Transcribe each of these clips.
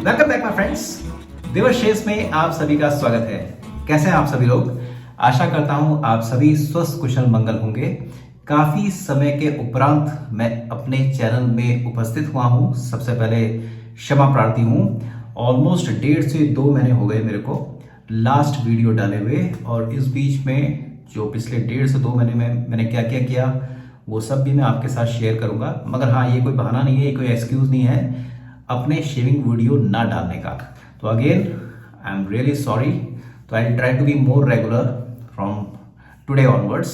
Welcome back my friends. दिवस में आप सभी का स्वागत है। कैसे हैं आप सभी लोग? आशा करता हूं आप सभी स्वस्थ कुशल मंगल होंगे। काफी समय के उपरांत मैं अपने चैनल में उपस्थित हुआ हूं। सबसे पहले क्षमा प्रार्थी हूं। ऑलमोस्ट 1.5 से 2 महीने हो गए मेरे को लास्ट वीडियो डाले हुए, और इस बीच में जो पिछले 1.5 से 2 महीने में मैंने क्या क्या किया वो सब भी मैं आपके साथ शेयर करूंगा। मगर हाँ, ये कोई बहाना नहीं है, ये कोई एक्सक्यूज नहीं है अपने शेविंग वीडियो ना डालने का। तो again I am really sorry. तो I try to be more regular from today onwards.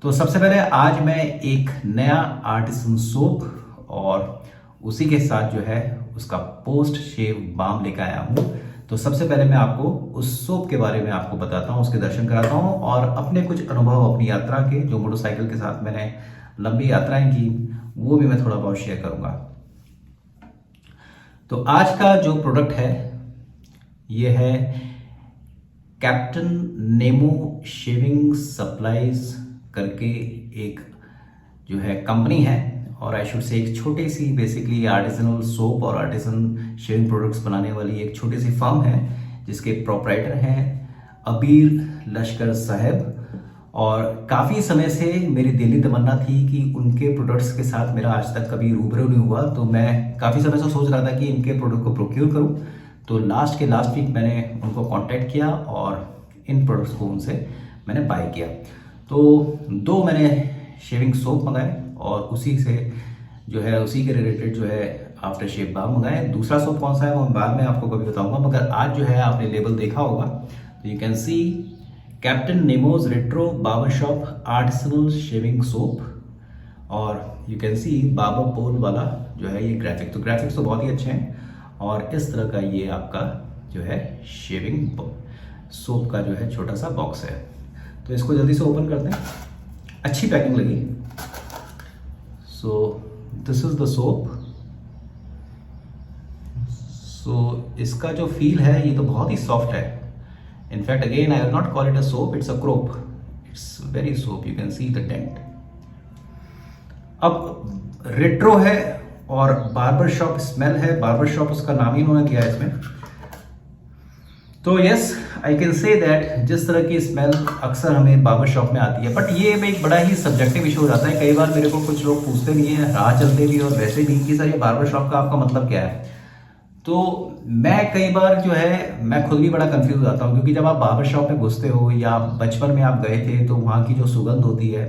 तो सबसे पहले आज मैं एक नया आर्टिसन सोप और उसी के साथ जो है उसका पोस्ट शेव बाम लेकर आया हूँ। तो सबसे पहले मैं आपको उस सोप के बारे में आपको बताता हूँ, उसके दर्शन कराता हूँ और अपने कुछ अनुभव अपनी यात्रा के, जो मोटरसाइकिल के साथ मैंने लंबी यात्राएं की, वो भी मैं थोड़ा बहुत शेयर करूँगा। तो आज का जो प्रोडक्ट है ये है कैप्टन नेमो शेविंग सप्लाईज करके एक जो है कंपनी है, और आई शुड से एक छोटी सी बेसिकली आर्टिसनल सोप और आर्टिसन शेविंग प्रोडक्ट्स बनाने वाली एक छोटी सी फर्म है जिसके प्रोप्राइटर हैं अबीर लश्कर साहब। और काफ़ी समय से मेरी दिली तमन्ना थी कि उनके प्रोडक्ट्स के साथ मेरा आज तक कभी रूबरू नहीं हुआ। तो मैं काफ़ी समय से सोच रहा था कि इनके प्रोडक्ट को प्रोक्योर करूं। तो लास्ट वीक मैंने उनको कांटेक्ट किया और इन प्रोडक्ट्स को उनसे मैंने बाय किया। तो 2 मैंने शेविंग सोप मंगाए और उसी से जो है उसी के रिलेटेड जो है आफ्टर शेव बाम मंगाए। दूसरा सोप कौन सा है वो बाद में आपको कभी बताऊंगा, मगर आज जो है आपने लेबल देखा होगा तो you can see Captain Nemo's retro barbershop artisanal shaving soap, और यू कैन सी बाबा पोल वाला जो है ये ग्राफिक। तो ग्राफिक्स तो बहुत ही अच्छे हैं, और इस तरह का ये आपका जो है शेविंग सोप का जो है छोटा सा बॉक्स है। तो इसको जल्दी से ओपन करते हैं। अच्छी पैकिंग लगी। So this is the soap. So इसका जो फील है ये तो बहुत ही सॉफ्ट है। In fact, again, I will not call it a soap, it's a crop. It's very soap, you can see the dent. अब रेट्रो है और बार्बर शॉप स्मेल है। बार्बर शॉप उसका नाम ही उन्होंने दिया है इसमें। तो yes, I can say that जिस तरह की स्मेल अक्सर हमें बार्बर शॉप में आती है, बट ये एक बड़ा ही सब्जेक्टिव इशू हो जाता है। कई बार मेरे को कुछ लोग पूछते भी हैं राह चलते भी और वैसे भी कि सर ये बार्बर शॉप का आपका मतलब क्या है। तो मैं कई बार जो है मैं खुद भी बड़ा कंफ्यूज हो जाता हूँ, क्योंकि जब आप बार्बर शॉप में घुसते हो या बचपन में आप गए थे तो वहाँ की जो सुगंध होती है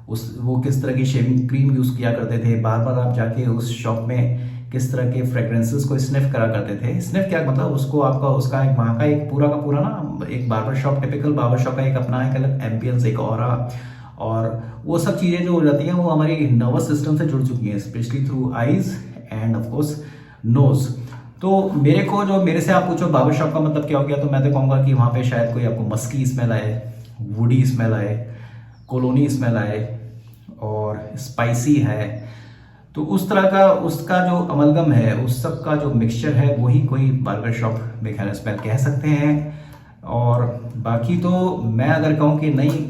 वो किस तरह की शेविंग क्रीम यूज़ किया करते थे, बार बार आप जाके उस शॉप में किस तरह के फ्रेग्रेंसेस को स्निफ करा करते थे। स्निफ क्या मतलब उसको आपका उसका एक वहाँ का एक पूरा का पूरा ना एक barber shop, typical barber shop का एक अपना एक अलग एम्बियंस, एक ऑरा, और वो सब चीज़ें जो हो जाती हैं वो हमारी नर्वस सिस्टम से जुड़ चुकी हैं, specially through eyes and of course nose. तो मेरे से आप पूछो बार्बर शॉप का मतलब क्या हो गया, तो मैं तो कहूँगा कि वहाँ पे शायद कोई आपको मस्की स्मेल आए, वुडी स्मेल आए, कॉलोनी स्मेल आए और स्पाइसी है। तो उस तरह का उसका जो अमलगम है, उस सब का जो मिक्सचर है, वही कोई बार्बर शॉप में खाना स्मेल कह सकते हैं। और बाकी तो मैं अगर कहूँ कि नहीं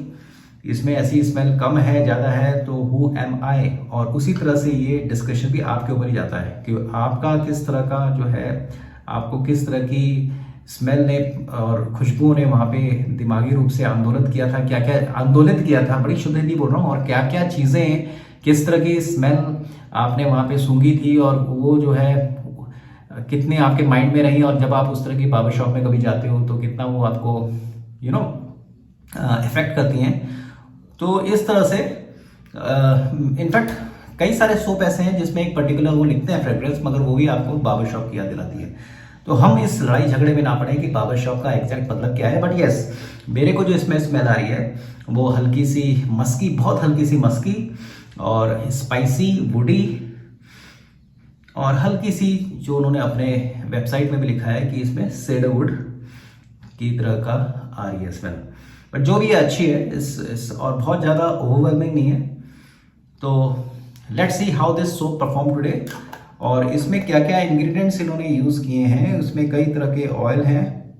इसमें ऐसी स्मेल कम है ज़्यादा है तो हु एम आई, और उसी तरह से ये डिस्कशन भी आपके ऊपर ही जाता है कि आपका किस तरह का जो है, आपको किस तरह की स्मेल ने और खुशबू ने वहाँ पे दिमागी रूप से आंदोलित किया था, क्या क्या आंदोलित किया था, बड़ी शुद्ध हिंदी बोल रहा हूँ, और क्या क्या चीज़ें किस तरह की स्मेल आपने वहाँ पे सूंघी थी और वो जो है कितने आपके माइंड में रही, और जब आप उस तरह की बार्बर शॉप में कभी जाते हो तो कितना वो आपको इफेक्ट करती हैं। तो इस तरह से इनफैक्ट कई सारे सोप ऐसे हैं जिसमें एक पर्टिकुलर वो लिखते हैं फ्रेग्रेंस, मगर वो भी आपको बार्बर शॉप की याद दिलाती है। तो हम इस लड़ाई झगड़े में ना पड़े कि बार्बर शॉप का एग्जैक्ट मतलब क्या है, बट यस मेरे को जो इसमें स्मेल आ रही है वो हल्की सी मस्की, बहुत हल्की सी मस्की और स्पाइसी वुडी, और हल्की सी जो उन्होंने अपने वेबसाइट में भी लिखा है कि इसमें सेडरवुड की तरह का आ रही है स्मेल। बट जो भी है अच्छी है इस और बहुत ज़्यादा ओवरवेलमिंग नहीं है। तो let's see how this soap perform today. और इसमें क्या क्या इंग्रेडिएंट्स इन्होंने यूज़ किए हैं, उसमें कई तरह के ऑयल हैं,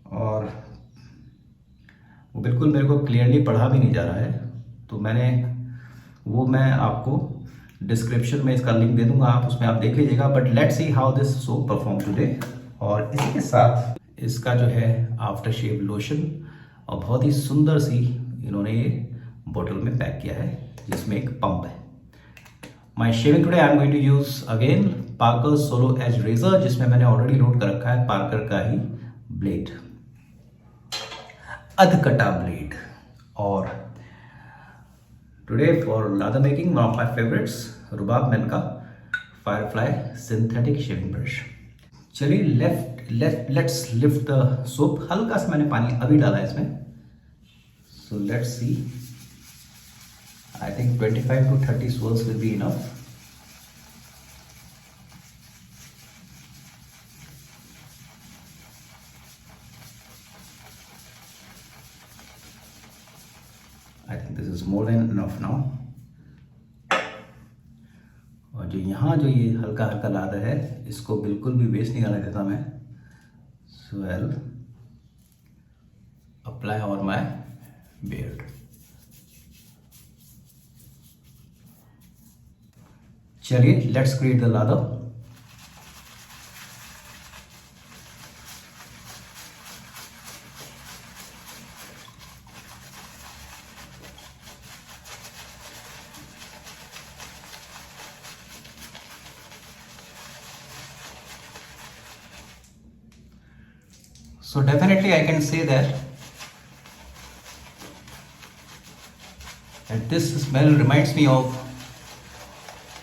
और वो बिल्कुल मेरे को क्लियरली पढ़ा भी नहीं जा रहा है, तो मैं आपको डिस्क्रिप्शन में इसका लिंक दे दूंगा, आप उसमें आप देख लीजिएगा। But let's see how this soap perform today. और इसी के साथ इसका जो है आफ्टर शेव लोशन, और बहुत ही सुंदर सी इन्होंने ये बोतल में पैक किया है जिसमें एक पंप है। My shaving today I am going to use again Parker solo as razor, जिसमें मैंने ऑलरेडी लोड कर रखा है पार्कर का ही ब्लेड, अधकटा ब्लेड। और today for lather making one of my favourites, रुबाब मैन का फायरफ्लाई सिंथेटिक शेविंग ब्रश। चलिए लेट्स लिफ्ट द सोप। हल्का सा मैंने पानी अभी डाला है इसमें, so let's see. I think 25 to 30 swirls will be enough. I think this is more than enough now. और जो यहाँ जो ये हल्का हल्का लादर है, इसको बिल्कुल भी वेस्ट नहीं करने देता मैं। So I'll apply on my beard. चलिए let's create the lather. So definitely I can say that this smell reminds me of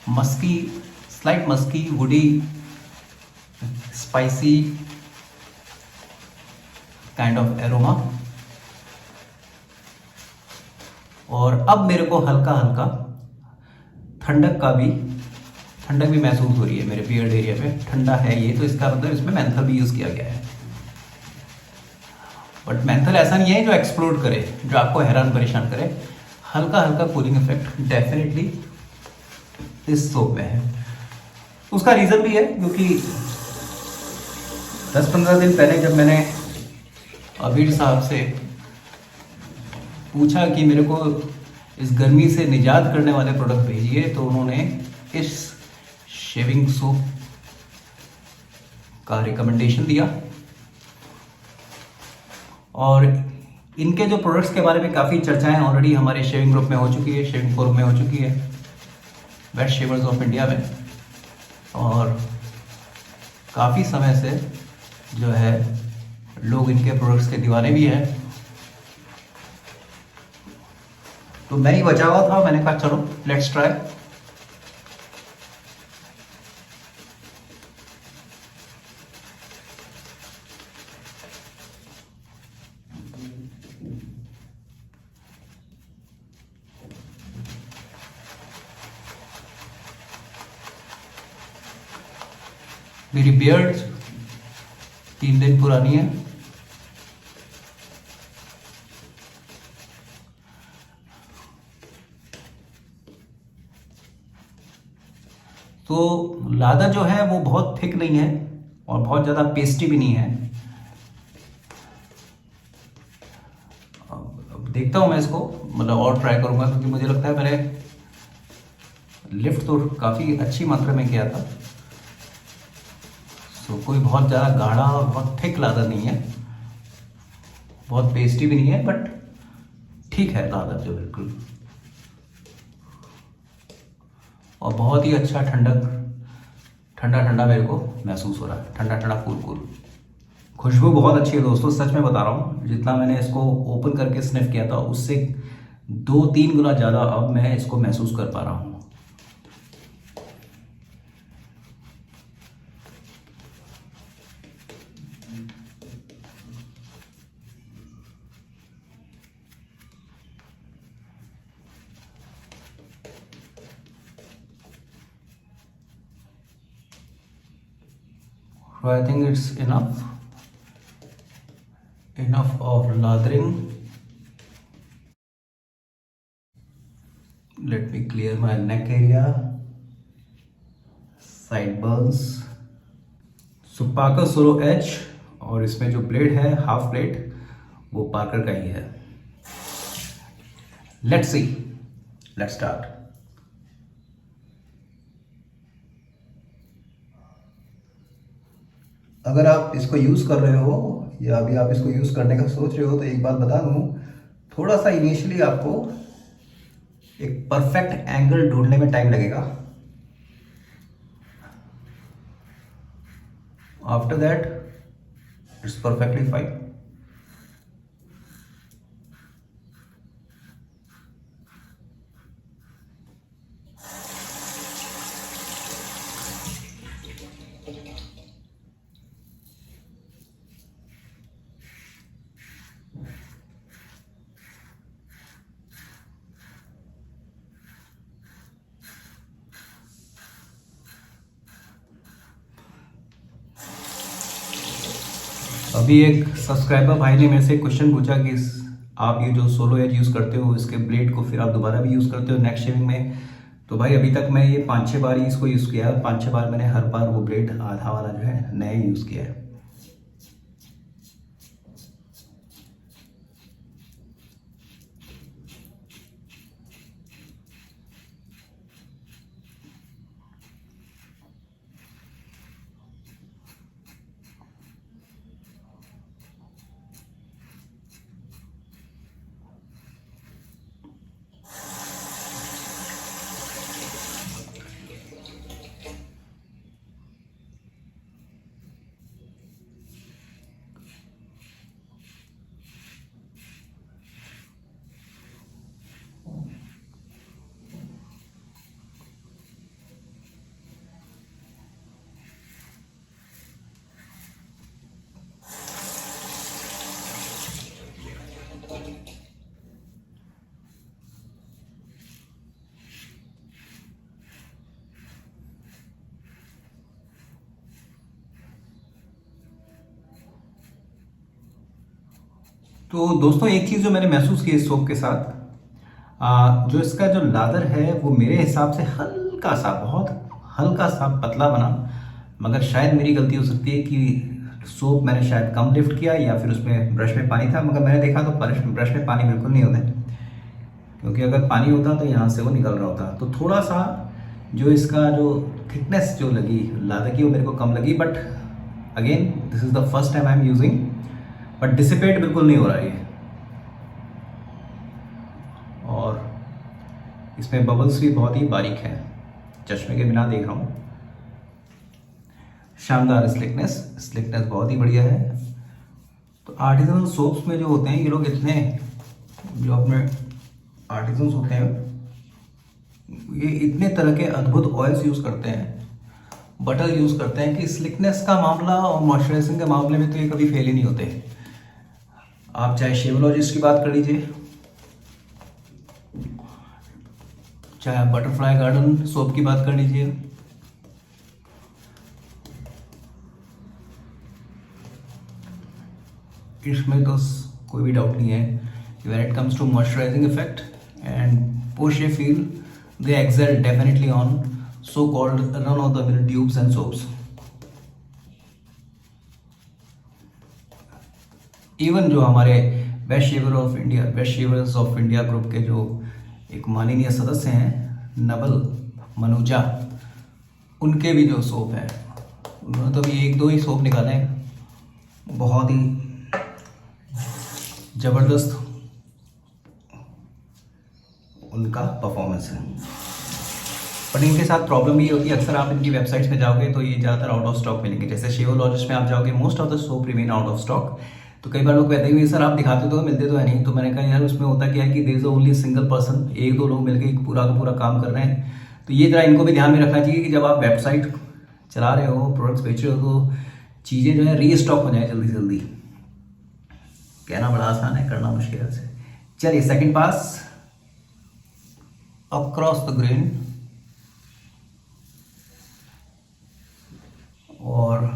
musky, slight musky, woody, spicy kind of aroma। और अब मेरे को हल्का हल्का ठंडक भी महसूस हो रही है मेरे बियर्ड एरिया पे। ठंडा है ये, तो इसका मतलब इसमें मेंथल भी यूज किया गया है। बट मेंथल ऐसा नहीं है जो एक्सप्लोड करे, जो आपको हैरान परेशान करे। हल्का हल्का कूलिंग इफेक्ट डेफिनेटली इस सोप में है। उसका रीज़न भी है क्योंकि 10-15 दिन पहले जब मैंने अबीर साहब से पूछा कि मेरे को इस गर्मी से निजात करने वाले प्रोडक्ट भेजिए, तो उन्होंने इस शेविंग सोप का रिकमेंडेशन दिया। और इनके जो प्रोडक्ट्स के बारे में काफ़ी चर्चाएं ऑलरेडी हमारे शेविंग ग्रुप में हो चुकी है, शेविंग फोरम में हो चुकी है, बेस्ट शेवर्स ऑफ इंडिया में। और काफ़ी समय से जो है लोग इनके प्रोडक्ट्स के दीवाने भी हैं। तो मैं ही बचा हुआ था, मैंने कहा चलो लेट्स ट्राई। मेरी बियर्ड 3 दिन पुरानी है, तो लादर जो है वो बहुत थिक नहीं है और बहुत ज़्यादा पेस्टी भी नहीं है। अब देखता हूँ मैं इसको, मतलब और ट्राई करूँगा, क्योंकि मुझे लगता है मैंने लिफ्ट तो काफ़ी अच्छी मात्रा में किया था। तो कोई बहुत ज़्यादा गाढ़ा और बहुत थिक लादर नहीं है, बहुत पेस्टी भी नहीं है, बट ठीक है लादर जो बिल्कुल। और बहुत ही अच्छा ठंडा मेरे को महसूस हो रहा है, ठंडा कूल। खुशबू बहुत अच्छी है दोस्तों, सच में बता रहा हूँ। जितना मैंने इसको ओपन करके स्निफ किया था उससे 2-3 गुना ज़्यादा अब मैं इसको महसूस कर पा रहा हूँ। So I think it's enough of lathering. Let me clear my neck area, sideburns. So Parker solo edge, और इसमें जो ब्लेड है हाफ ब्लेड वो पार्कर का ही है। Let's see, let's start. अगर आप इसको यूज़ कर रहे हो या अभी आप इसको यूज़ करने का सोच रहे हो तो एक बात बता दूँ, थोड़ा सा इनिशियली आपको एक परफेक्ट एंगल ढूंढने में टाइम लगेगा। After that it's perfectly fine. अभी एक सब्सक्राइबर भाई ने मेरे से क्वेश्चन पूछा कि आप ये जो सोलो एज यूज़ करते हो इसके ब्लेड को फिर आप दोबारा भी यूज़ करते हो नेक्स्ट शेविंग में। तो भाई अभी तक मैं ये 5-6 बार ही इसको यूज़ किया है, 5-6 बार मैंने हर बार वो ब्लेड आधा वाला जो है नया यूज़ किया है। तो दोस्तों एक चीज़ जो मैंने महसूस की इस सोप के साथ, जो इसका जो लादर है वो मेरे हिसाब से हल्का सा, बहुत हल्का सा पतला बना। मगर शायद मेरी गलती हो सकती है कि सोप मैंने शायद कम लिफ्ट किया या फिर उसमें ब्रश में पानी था। मगर मैंने देखा तो ब्रश में पानी बिल्कुल नहीं होता है, क्योंकि अगर पानी होता तो यहाँ से वो निकल रहा होता। तो थोड़ा सा जो इसका जो थिकनेस जो लगी लादर की वो मेरे को कम लगी। But again this is the first time I am using, but dissipate बिल्कुल नहीं हो रहा है। और इसमें बबल्स भी बहुत ही बारीक हैं, चश्मे के बिना देख रहा हूँ। शानदार स्लिकनेस बहुत ही बढ़िया है। तो आर्टिजनल सोप्स में जो होते हैं ये लोग इतने, जो अपने आर्टिजन्स होते हैं ये इतने तरह के अद्भुत ऑयल्स यूज़ करते हैं, बटर यूज़ करते हैं कि स्लिकनेस का मामला और मॉइस्चराइजिंग के मामले में तो ये कभी फेल ही नहीं होते। आप चाहे शेवलॉजिस्ट की बात कर लीजिए, चाहे आप बटरफ्लाई गार्डन सोप की बात कर लीजिए, इसमें तो कोई भी डाउट नहीं है। When it comes to moisturising effect and पोर्चे feel, they excel definitely on so called run of the mill tubes and soaps. Even जो हमारे best shavers of India group के जो एक माननीय सदस्य हैं नवल मनुजा, उनके भी जो सोप है उन्होंने तो भी 1-2 ही सोप निकाले हैं, बहुत ही ज़बरदस्त उनका परफॉर्मेंस है। बट इनके साथ प्रॉब्लम ये होती है, अक्सर आप इनकी वेबसाइट्स पे जाओगे तो ये ज़्यादातर आउट ऑफ स्टॉक मिलेंगे। जैसे शेवलॉजिस्ट में आप जाओगे most of the soap remain out of stock. तो कई बार लोग कहते हैं सर आप दिखाते तो मिलते तो है नहीं। तो मैंने कहा यार उसमें होता क्या है कि there is only single person, 1-2 लोग मिलकर पूरा का पूरा काम कर रहे हैं। तो ये जरा इनको भी ध्यान में रखना चाहिए कि जब आप वेबसाइट चला रहे हो, प्रोडक्ट्स बेच रहे हो, तो चीज़ें जो है रीस्टॉक हो जाए जल्दी से जल्दी। कहना बड़ा आसान है, करना मुश्किल है। चलिए second pass, across the grain, और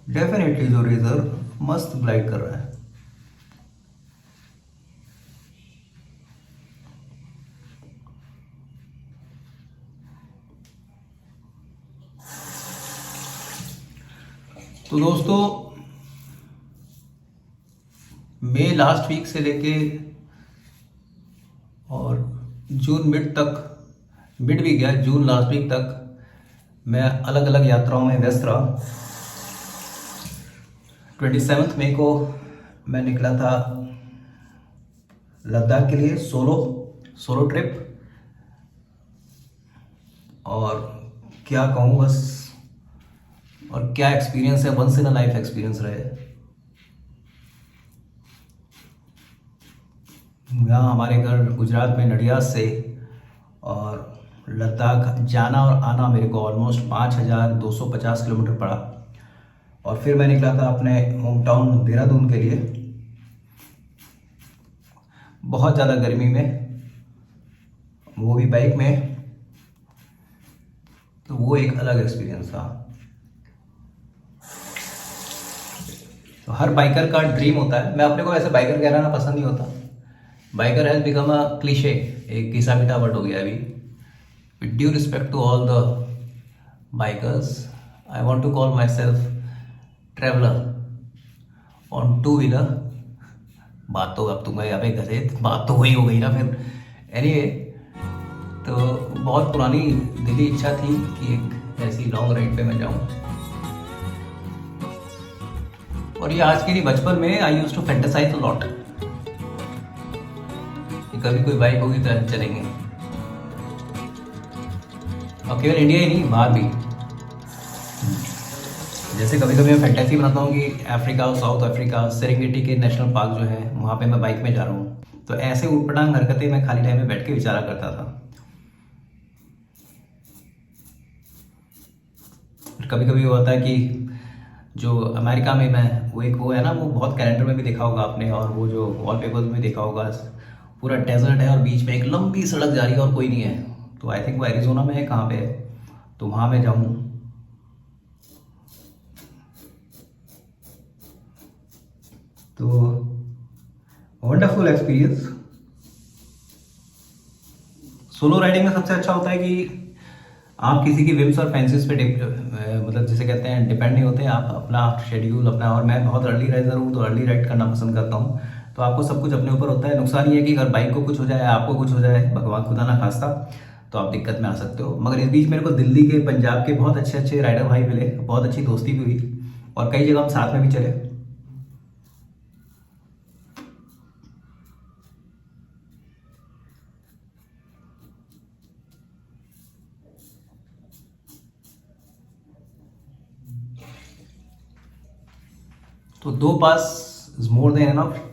डेफिनेटली जो रेजर मस्त ग्लाइड कर रहा है। तो दोस्तों मई लास्ट वीक से लेके और जून मिड भी गया, जून लास्ट वीक तक मैं अलग अलग यात्राओं में व्यस्त रहा। 27 मई को मैं निकला था लद्दाख के लिए सोलो ट्रिप। और क्या कहूँ बस, और क्या एक्सपीरियंस है, once in a life experience रहे। यहाँ हमारे घर गुजरात में नडियाद से और लद्दाख जाना और आना मेरे को ऑलमोस्ट 5250 किलोमीटर पड़ा। और फिर मैं निकला था अपने होम टाउन देहरादून के लिए, बहुत ज़्यादा गर्मी में, वो भी बाइक में। तो वो एक अलग एक्सपीरियंस था। तो हर बाइकर का ड्रीम होता है, मैं अपने को वैसे बाइकर कहना पसंद नहीं होता। Biker has become a cliche, एक घिसा पिटा वर्ड हो गया अभी। With due respect to all the bikers, I want to call myself traveller on two wheeler. बात तो अब तुम यहाँ पे गधे, बात तो वही हो गई ना फिर। एनीवे, तो बहुत पुरानी दिली इच्छा थी कि एक ऐसी लॉन्ग राइड पे मैं जाऊं। और ये आज के लिए, बचपन में I used to fantasize a lot कि कभी कोई बाइक होगी तो चलेंगे। और केवल इंडिया ही नहीं, बाहर भी। जैसे कभी कभी मैं फैंटेसी बनाता हूँ कि अफ्रीका, साउथ अफ्रीका, सेरेंगेटी के नेशनल पार्क जो है वहाँ पे मैं बाइक में जा रहा हूँ। तो ऐसे ऊटपटांग हरकतें मैं खाली टाइम में बैठ के विचारा करता था। कभी कभी होता है कि जो अमेरिका में मैं, वो है ना, वो बहुत कैलेंडर में भी देखा होगा आपने, और वो जो वॉलपेपर्स में देखा होगा, पूरा डेजर्ट है और बीच में एक लंबी सड़क जा रही है और कोई नहीं है। तो आई थिंक वो एरिजोना में है, कहाँ पे है, तो वहाँ मैं जाऊँ। तो वंडरफुल एक्सपीरियंस। सोलो राइडिंग में सबसे अच्छा होता है कि आप किसी की विम्स और फैंसीज पे मतलब जिसे कहते हैं डिपेंड नहीं होते। आप अपना शेड्यूल अपना, और मैं बहुत अर्ली राइडर हूँ तो अर्ली राइड करना पसंद करता हूँ। तो आपको सब कुछ अपने ऊपर होता है। नुकसान ये है कि अगर बाइक को कुछ हो जाए, आपको कुछ हो जाए, भगवान खुदा ना खास्ता, तो आप दिक्कत में आ सकते हो। मगर इस बीच मेरे को दिल्ली के, पंजाब के बहुत अच्छे अच्छे राइडर भाई मिले, बहुत अच्छी दोस्ती भी हुई और कई जगह हम साथ में भी चले। तो 2 pass is more than enough.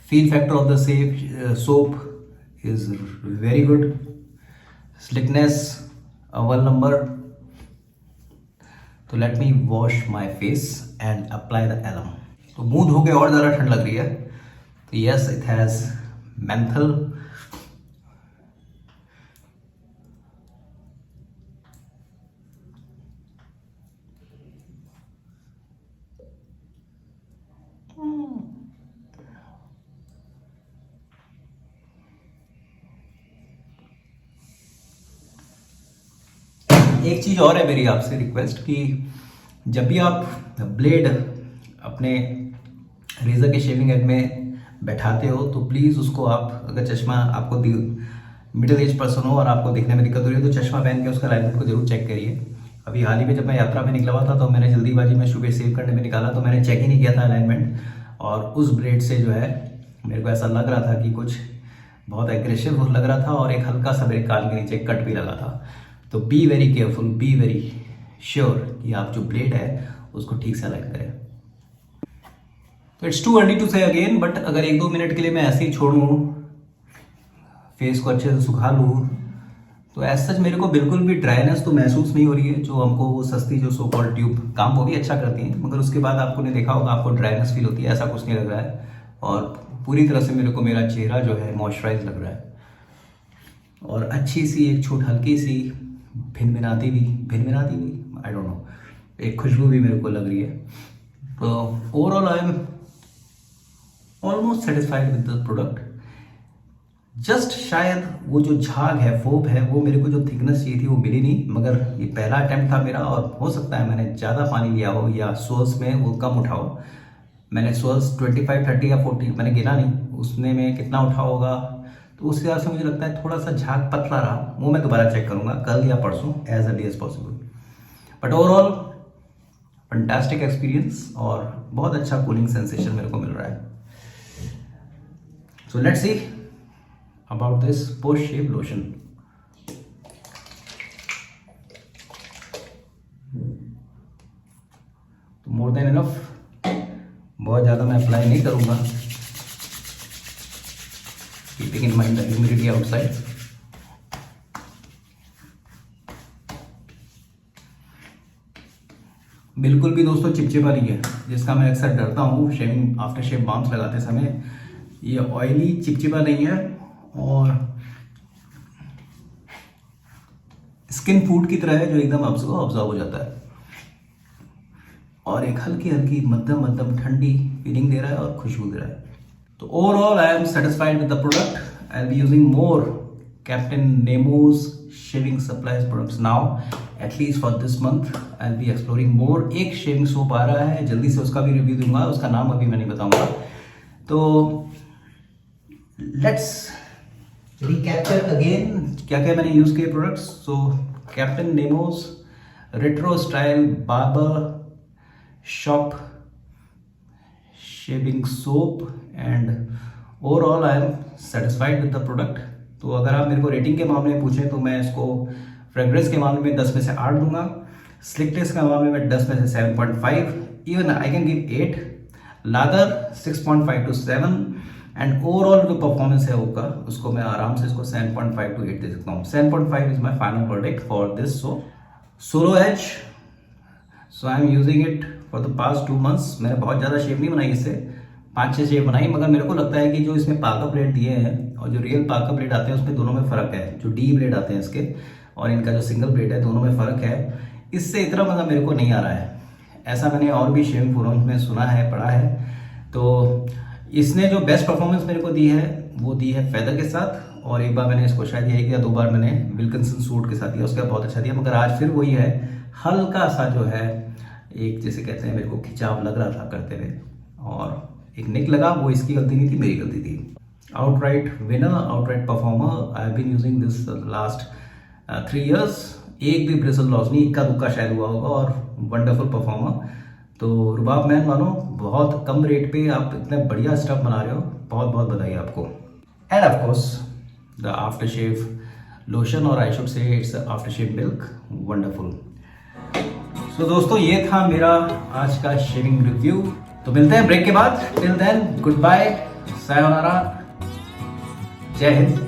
Feel factor of the soap is very good. Slickness अव्वल नंबर। तो let me wash my face and apply the alum. तो मुंह धो के और ज़्यादा ठंड लग रही है। तो यस, इट हैज़ मेंथल। एक चीज़ और है मेरी आपसे रिक्वेस्ट कि जब भी आप ब्लेड अपने रेज़र के शेविंग हेड में बैठाते हो तो प्लीज़ उसको आप, अगर चश्मा आपको मिडिल एज पर्सन हो और आपको देखने में दिक्कत हो रही है तो चश्मा पहन के उसका अलाइनमेंट को जरूर चेक करिए। अभी हाल ही में जब मैं यात्रा में निकला हुआ था तो मैंने जल्दीबाजी में शुगर सेव करने में निकाला, तो मैंने चेक ही नहीं किया था अलाइनमेंट। और उस ब्लेड से जो है मेरे को ऐसा लग रहा था कि कुछ बहुत एग्रेसिव लग रहा था और एक हल्का सा मेरे कान के नीचे कट भी लगा था। तो be very careful, be very sure कि आप जो ब्लेड है उसको ठीक से अलाइन करें। तो इट्स टू अर्ली टू से अगेन, बट अगर 1-2 मिनट के लिए मैं ऐसे ही छोड़ूँ, फेस को अच्छे से सुखा लूँ, तो ऐसा सच मेरे को बिल्कुल भी ड्राइनेस तो महसूस नहीं हो रही है। जो हमको वो सस्ती जो सो कॉल्ड ट्यूब काम वो भी अच्छा करती हैं, मगर उसके बाद आपको ने देखा होगा आपको ड्राइनेस फील होती है, ऐसा कुछ नहीं लग रहा है। और पूरी तरह से मेरे को मेरा चेहरा जो है मॉइस्चराइज लग रहा है और अच्छी सी एक छोट हल्की सी भिनभिनाती भी आई डोंट नो, एक खुशबू भी मेरे को लग रही है। तो overall I am almost satisfied with the product. Just शायद वो जो झाग है, फोप है, वो मेरे को जो थिकनेस चाहिए थी वो मिली नहीं। मगर ये पहला अटैम्प्ट था मेरा और हो सकता है मैंने ज़्यादा पानी लिया हो या सोल्स में वो कम उठाओ। मैंने सोल्स 25, 30 या 40 मैंने गिना नहीं, उसने में कितना उठा होगा। तो तो उस हिसाब से मुझे लगता है थोड़ा सा झाग पतला रहा, वो मैं दोबारा चेक करूंगा कल या परसों as early as possible. But overall fantastic experience और बहुत अच्छा कूलिंग सेंसेशन मेरे को मिल रहा है। So let's see about this post shave lotion. तो मोर देन इनफ, बहुत ज़्यादा मैं अप्लाई नहीं करूंगा, keeping in mind the humidity outside. बिल्कुल भी दोस्तों चिपचिपा नहीं है, जिसका मैं अक्सर डरता हूँ शेविंग आफ्टर शेव बाम्स लगाते समय। ये ऑयली चिपचिपा नहीं है और स्किन फूड की तरह है जो एकदम ऑब्जर्व हो जाता है, और एक हल्की हल्की मध्यम मध्यम ठंडी फीलिंग दे रहा है और खुशबू दे रहा है। तो overall I am satisfied with the product. I will be using more Captain Nemo's shaving supplies products now, at least for this month. I will be exploring more. एक शेविंग सोप आ रहा है, जल्दी से उसका भी रिव्यू दूंगा, उसका नाम अभी मैं नहीं बताऊंगा। तो लेट्स रिकैप्चर अगेन क्या क्या मैंने यूज किए products. So Captain Nemo's retro style barber shop shaving soap, and overall I am satisfied with the product. तो अगर आप मेरे को रेटिंग के मामले में पूछें तो मैं इसको फ्रेग्रेंस के मामले में 10 में से 8 दूंगा, स्लिकनेस के मामले में 10 में से 7.5, even I can give 8, lather 6.5 to 7, and overall जो परफॉर्मेंस है होगा उसको मैं आराम से इसको 7.5 to 8 दे सकता हूँ। 7.5 is my final verdict for this solo edge. So I am using it for the past 2 months। मैंने बहुत ज़्यादा शेव नहीं बनाई इससे, 5-6 शेव बनाई, मगर मेरे को लगता है कि जो इसमें पाका ब्लेड दिए हैं और जो रियल पाका ब्लेड आते हैं उसमें दोनों में फ़र्क है। जो डी ब्लेड आते हैं इसके और इनका जो सिंगल ब्लेड है, दोनों में फ़र्क है। इससे इतना मज़ा मेरे को नहीं आ रहा है, ऐसा मैंने और भी शेविंग फोरम्स में सुना है, पढ़ा है। तो इसने जो बेस्ट परफॉर्मेंस मेरे को दी है वो दी है फेदर के साथ, और एक बार मैंने इसको शायद 1 या 2 बार मैंने विल्किंसन सूट के साथ दिया, उसका बहुत अच्छा दिया। मगर आज फिर वही है, हल्का सा जो है एक जैसे कहते हैं मेरे को खिंचाव लग रहा था करते हुए, और एक निक लगा। वो इसकी गलती नहीं थी, मेरी गलती थी। Outright winner, outright performer. I have been using this last 3 years। एक भी ब्रिसल लॉस नहीं, इक्का दुक्का शायद हुआ होगा, और वंडरफुल परफॉर्मर। तो रुबाब मैन मानो, बहुत कम रेट पे आप इतने बढ़िया स्टफ बना रहे हो, बहुत बहुत बधाई आपको। And of course the after shave lotion, और I should say it's after shave milk, wonderful. So दोस्तों ये था मेरा आज का शेविंग रिव्यू। तो मिलते हैं ब्रेक के बाद। Till then good bye, sayonara, जय हिंद।